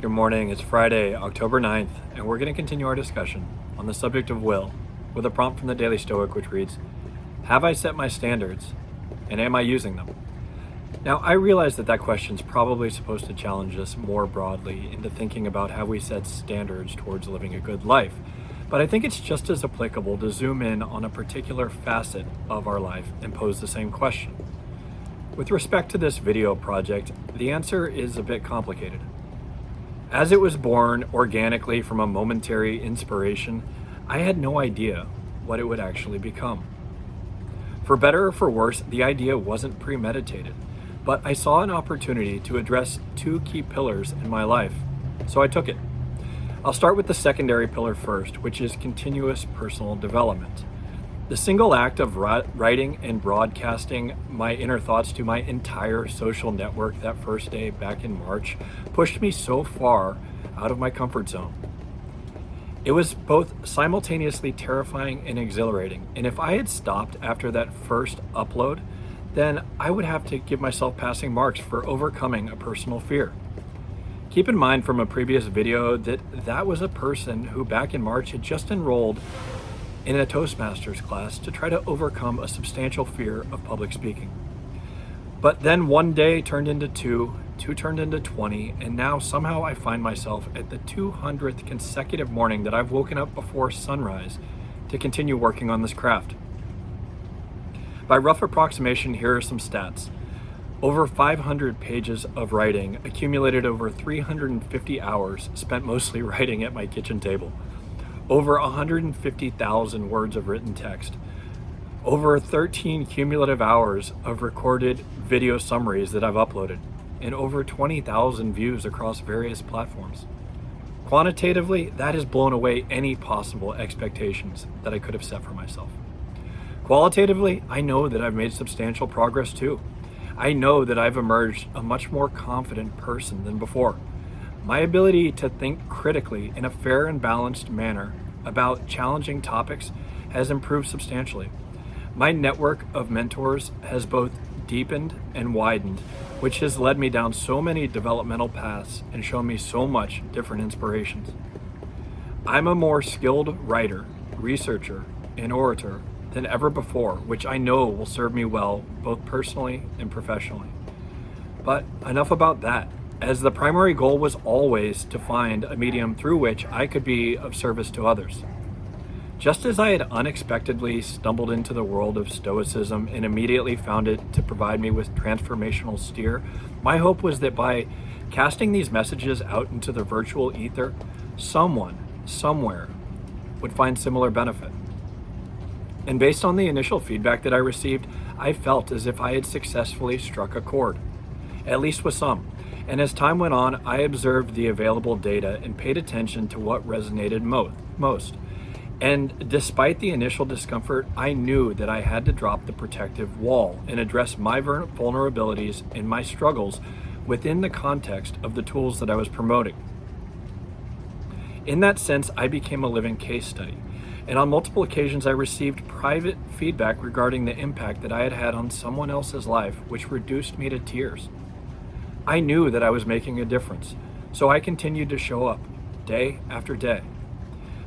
Good morning. It's Friday, October 9th, and we're going to continue our discussion on the subject of will with a prompt from the Daily Stoic, which reads, have I set my standards, and am I using them? Now, I realize that question is probably supposed to challenge us more broadly into thinking about how we set standards towards living a good life, but I think it's just as applicable to zoom in on a particular facet of our life and pose the same question. With respect to this video project, the answer is a bit complicated. As it was born organically from a momentary inspiration, I had no idea what it would actually become. For better or for worse, the idea wasn't premeditated, but I saw an opportunity to address two key pillars in my life, so I took it. I'll start with the secondary pillar first, which is continuous personal development. The single act of writing and broadcasting my inner thoughts to my entire social network that first day back in March pushed me so far out of my comfort zone. It was both simultaneously terrifying and exhilarating, and if I had stopped after that first upload, then I would have to give myself passing marks for overcoming a personal fear. Keep in mind from a previous video that was a person who back in March had just enrolled in a Toastmasters class to try to overcome a substantial fear of public speaking. But then one day turned into two turned into 20, and now somehow I find myself at the 200th consecutive morning that I've woken up before sunrise to continue working on this craft. By rough approximation, here are some stats. Over 500 pages of writing accumulated over 350 hours spent mostly writing at my kitchen table. Over 150,000 words of written text, over 13 cumulative hours of recorded video summaries that I've uploaded, and over 20,000 views across various platforms. Quantitatively, that has blown away any possible expectations that I could have set for myself. Qualitatively, I know that I've made substantial progress too. I know that I've emerged a much more confident person than before. My ability to think critically in a fair and balanced manner about challenging topics has improved substantially. My network of mentors has both deepened and widened, which has led me down so many developmental paths and shown me so much different inspirations. I'm a more skilled writer, researcher, and orator than ever before, which I know will serve me well both personally and professionally. But enough about that, as the primary goal was always to find a medium through which I could be of service to others. Just as I had unexpectedly stumbled into the world of Stoicism and immediately found it to provide me with transformational steer, my hope was that by casting these messages out into the virtual ether, someone, somewhere, would find similar benefit. And based on the initial feedback that I received, I felt as if I had successfully struck a chord, at least with some. And as time went on, I observed the available data and paid attention to what resonated most. And despite the initial discomfort, I knew that I had to drop the protective wall and address my vulnerabilities and my struggles within the context of the tools that I was promoting. In that sense, I became a living case study. And on multiple occasions, I received private feedback regarding the impact that I had had on someone else's life, which reduced me to tears. I knew that I was making a difference, so I continued to show up day after day.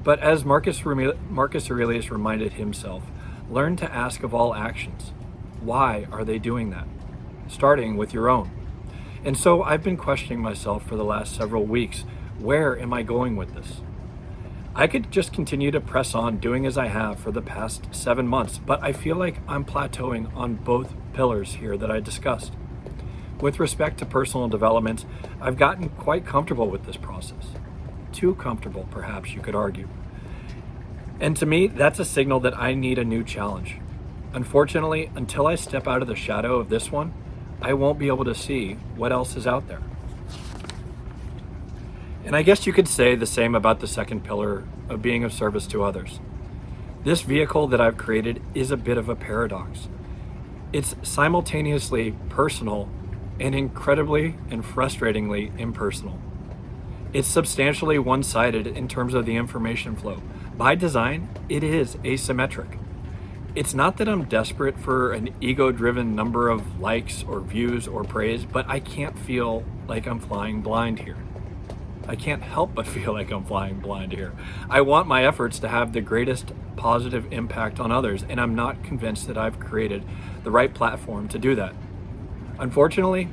But as Marcus Aurelius reminded himself, learn to ask of all actions, why are they doing that? Starting with your own. And so I've been questioning myself for the last several weeks, where am I going with this? I could just continue to press on doing as I have for the past 7 months, but I feel like I'm plateauing on both pillars here that I discussed. With respect to personal development, I've gotten quite comfortable with this process. Too comfortable, perhaps you could argue. And to me, that's a signal that I need a new challenge. Unfortunately, until I step out of the shadow of this one, I won't be able to see what else is out there. And I guess you could say the same about the second pillar of being of service to others. This vehicle that I've created is a bit of a paradox. It's simultaneously personal and incredibly and frustratingly impersonal. It's substantially one-sided in terms of the information flow. By design, it is asymmetric. It's not that I'm desperate for an ego-driven number of likes or views or praise, but I can't feel like I'm flying blind here. I can't help but feel like I'm flying blind here. I want my efforts to have the greatest positive impact on others, and I'm not convinced that I've created the right platform to do that. Unfortunately,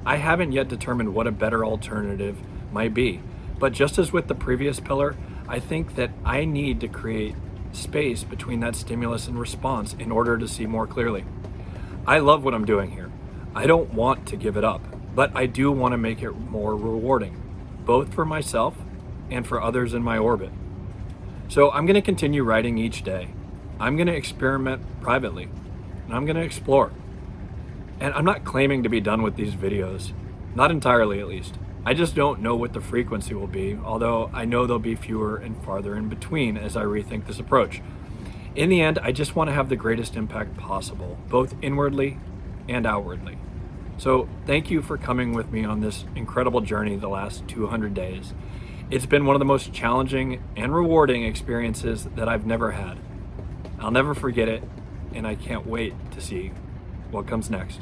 I haven't yet determined what a better alternative might be. But just as with the previous pillar, I think that I need to create space between that stimulus and response in order to see more clearly. I love what I'm doing here. I don't want to give it up, but I do want to make it more rewarding, both for myself and for others in my orbit. So I'm going to continue writing each day. I'm going to experiment privately, and I'm going to explore. And I'm not claiming to be done with these videos, not entirely at least. I just don't know what the frequency will be, although I know there'll be fewer and farther in between as I rethink this approach. In the end, I just want to have the greatest impact possible, both inwardly and outwardly. So thank you for coming with me on this incredible journey the last 200 days. It's been one of the most challenging and rewarding experiences that I've never had. I'll never forget it, and I can't wait to see what comes next.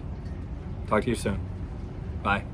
Talk to you soon. Bye.